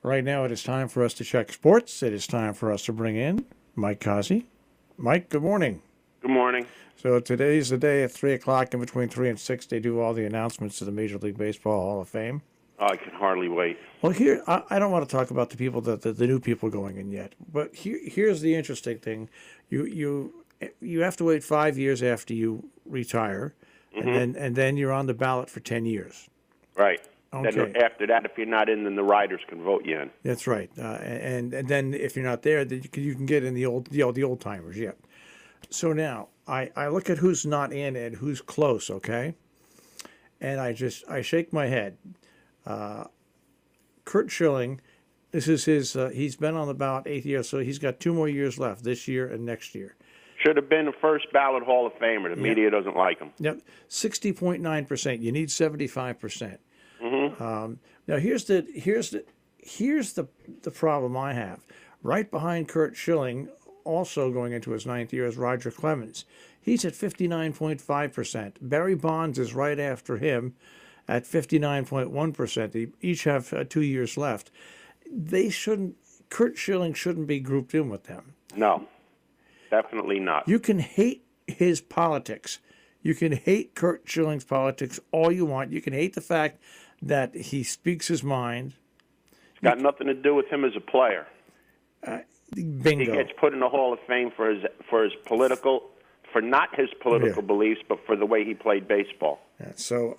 Right now, it is time for us to check sports. It is time for us to bring in Mike Cozzi. Mike, good morning. Good morning. So today's the day at 3 o'clock, in between 3 and 6, they do all the announcements of the Major League Baseball Hall of Fame. Oh, I can hardly wait. Well, here, I don't want to talk about the people, the new people going in yet, but here's the interesting thing. You have to wait 5 years after you retire, and then you're on the ballot for 10 years. Right. Okay. Then after that, if you're not in, then the riders can vote you in. That's right. And then if you're not there, then you can get in the old timers. Yeah. So now I look at who's not in and who's close. Okay. And I shake my head. Curt Schilling, this is his. He's been on the ballot 8 years, so he's got 2 more years left, this year and next year. Should have been a first ballot Hall of Famer. The media doesn't like him. Yep. 60.9%. You need 75%. Now here's the problem I have. Right behind Curt Schilling, also going into his 9th year, is Roger Clemens. He's at 59.5%. Barry Bonds is right after him at 59.1%. They each have 2 years left. Curt Schilling shouldn't be grouped in with them. No, definitely not. You can hate his politics. You can hate Curt Schilling's politics all you want. You can hate the fact that he speaks his mind. It's got nothing to do with him as a player. Bingo. He gets put in the Hall of Fame for not his political beliefs, but for the way he played baseball. Yeah, so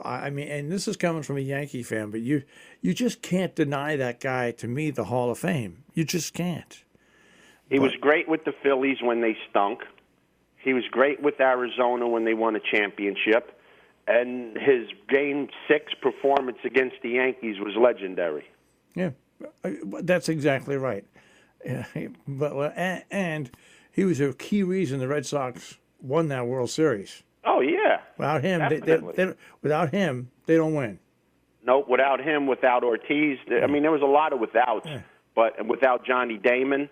I mean, and this is coming from a Yankee fan, but you just can't deny that guy, to me, the Hall of Fame. You just can't. He was great with the Phillies when they stunk. He was great with Arizona when they won a championship. And his Game 6 performance against the Yankees was legendary. Yeah, that's exactly right. And he was a key reason the Red Sox won that World Series. Oh, yeah. Without him, they don't win. No, without him, without Ortiz. I mean, there was a lot of withouts. Yeah. But without Johnny Damon,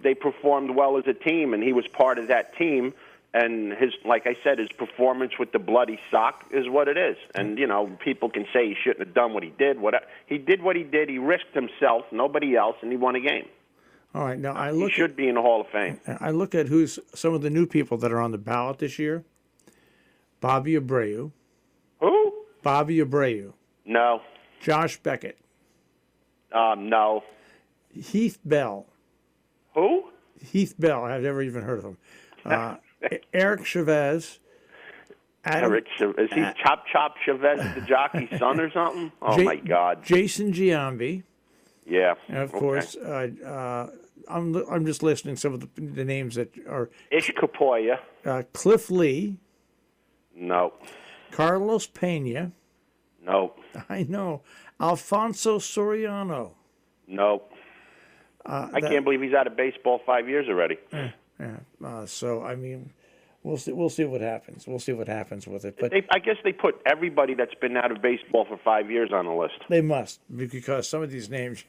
they performed well as a team, and he was part of that team. And like I said, his performance with the bloody sock is what it is. And, people can say he shouldn't have done what he did. He did what he did. He risked himself, nobody else, and he won a game. All right. Now he should be in the Hall of Fame. I look at who's some of the new people that are on the ballot this year. Bobby Abreu. Who? Bobby Abreu. No. Josh Beckett. No. Heath Bell. Who? Heath Bell. I've never even heard of him. Eric Chavez. Is he Chop Chavez, the jockey's son or something? Oh, my God. Jason Giambi. Yeah. And, of course, I'm just listing some of the names that are... Ish Kapoya. Cliff Lee. No. Carlos Pena. No. I know. Alfonso Soriano. No. I can't believe he's out of baseball 5 years already. So, I mean, we'll see what happens. We'll see what happens with it. But I guess they put everybody that's been out of baseball for 5 years on the list. They must, because some of these names...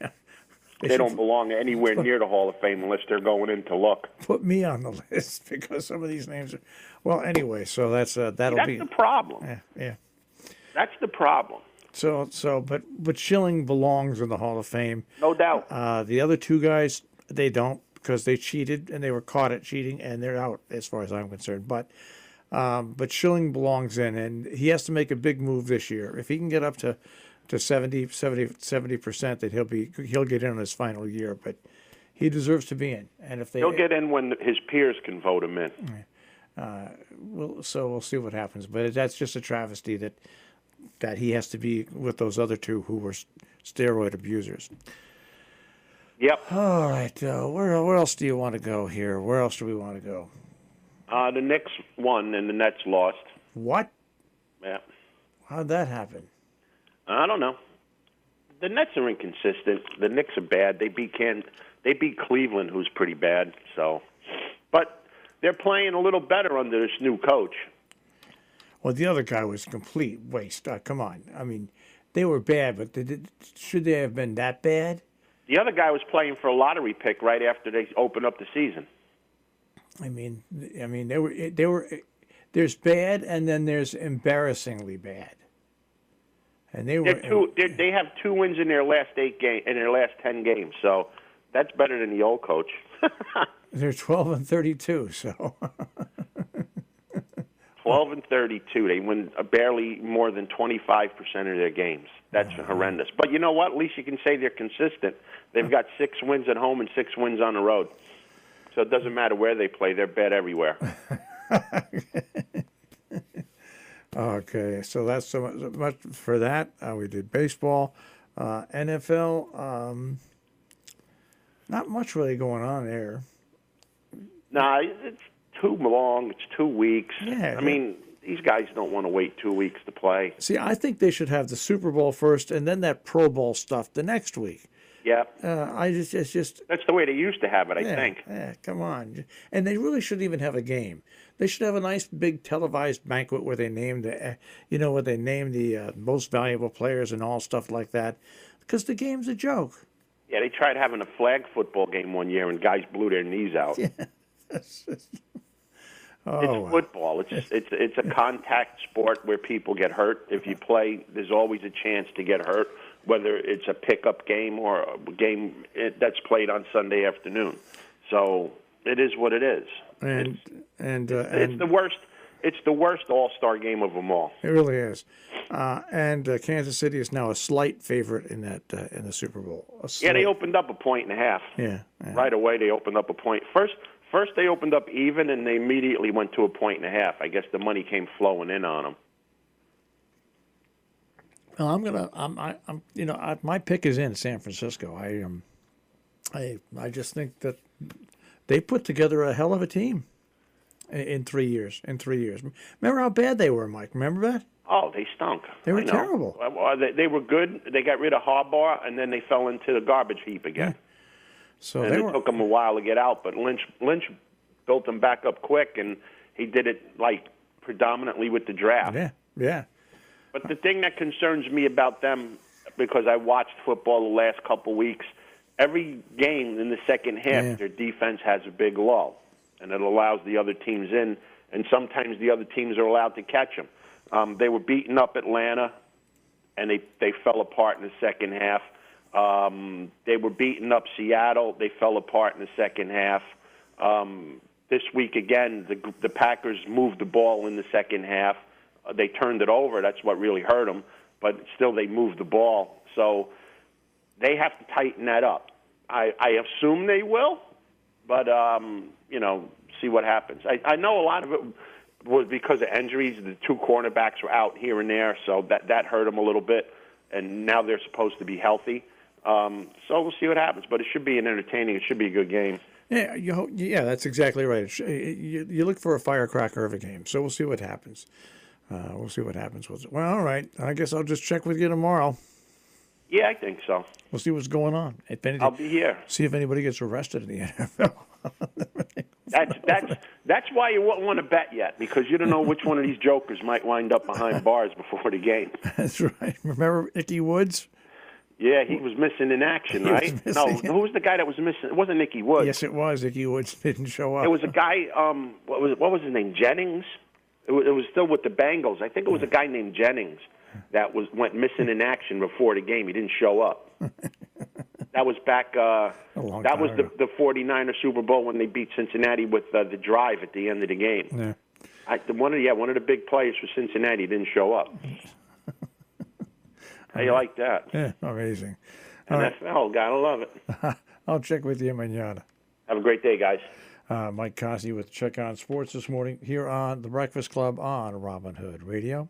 They don't belong anywhere near the Hall of Fame unless they're going in to look. Put me on the list because some of these names are... Well, anyway, so that's be... That's the problem. Yeah. That's the problem. But Schilling belongs in the Hall of Fame. No doubt. The other two guys, they don't, because they cheated and they were caught at cheating, and they're out as far as I'm concerned. But Schilling belongs in, and he has to make a big move this year. If he can get up to 70%, that he'll get in on his final year. But he deserves to be in, and if he'll get in when his peers can vote him in. We'll see what happens. But that's just a travesty that he has to be with those other two who were steroid abusers. Yep. All right. Where else do you want to go here? Where else do we want to go? The Knicks won and the Nets lost. What? Yeah. How'd that happen? I don't know. The Nets are inconsistent. The Knicks are bad. They beat Cleveland, who's pretty bad. But they're playing a little better under this new coach. Well, the other guy was a complete waste. Come on. I mean, they were bad, but should they have been that bad? The other guy was playing for a lottery pick right after they opened up the season. I mean, they were. There's bad, and then there's embarrassingly bad. and they were they have 2 wins in their last 10 games. So that's better than the old coach. They're 12-32. So 12-32. They win barely more than 25% of their games. That's horrendous. But you know what? At least you can say they're consistent. They've got 6 wins at home and 6 wins on the road. So it doesn't matter where they play. They're bad everywhere. Okay, so that's so much for that. We did baseball. NFL, not much really going on there. Nah, it's too long. It's 2 weeks. Yeah, I mean, these guys don't want to wait 2 weeks to play. See, I think they should have the Super Bowl first and then that Pro Bowl stuff the next week. Yeah. It's just that's the way they used to have it, I think. Yeah, come on. And they really shouldn't even have a game. They should have a nice big televised banquet where they name the most valuable players and all stuff like that, because the game's a joke. Yeah, they tried having a flag football game one year and guys blew their knees out. Yeah. It's football. It's a contact sport where people get hurt. If you play, there's always a chance to get hurt, whether it's a pickup game or a game that's played on Sunday afternoon. So it is what it is. And it's the worst. It's the worst All-Star game of them all. It really is. And Kansas City is now a slight favorite in the Super Bowl. Yeah, they opened up 1.5 points. Yeah. Right away, they opened up a point. First, they opened up even, and they immediately went to 1.5 points. I guess the money came flowing in on them. Well, my pick is in San Francisco. I just think that they put together a hell of a team in 3 years. Remember how bad they were, Mike? Remember that? Oh, they stunk. They were terrible. They were good. They got rid of Harbaugh, and then they fell into the garbage heap again. Yeah. So and it took them a while to get out, but Lynch built them back up quick, and he did it predominantly with the draft. Yeah. But the thing that concerns me about them, because I watched football the last couple weeks, every game in the second half, their defense has a big lull, and it allows the other teams in, and sometimes the other teams are allowed to catch them. They were beating up Atlanta, and they fell apart in the second half. They were beating up Seattle. They fell apart in the second half. This week, again, the Packers moved the ball in the second half. They turned it over. That's what really hurt them. But still, they moved the ball. So they have to tighten that up. I assume they will, but, see what happens. I know a lot of it was because of injuries. The 2 cornerbacks were out here and there, so that hurt them a little bit. And now they're supposed to be healthy. So we'll see what happens. But it should be entertaining. It should be a good game. Yeah, that's exactly right. You look for a firecracker of a game. So we'll see what happens. We'll see what happens with it. Well, all right. I guess I'll just check with you tomorrow. Yeah, I think so. We'll see what's going on. I'll be here. See if anybody gets arrested in the NFL. That's why you wouldn't want to bet yet, because you don't know which one of these jokers might wind up behind bars before the game. That's right. Remember Icky Woods? Yeah, he was missing in action, right? No, who was the guy that was missing? It wasn't Icky Woods. Yes, it was. Icky Woods didn't show up. It was a guy. What was his name? Jennings. It was still with the Bengals. I think it was a guy named Jennings that went missing in action before the game. He didn't show up. That was back. That was the 49er Super Bowl when they beat Cincinnati with the drive at the end of the game. Yeah. One of the big players for Cincinnati didn't show up. How you like that? Yeah, amazing. NFL, gotta love it. I'll check with you mañana. Have a great day, guys. Mike Cozzi with Check on Sports this morning here on The Breakfast Club on Robin Hood Radio.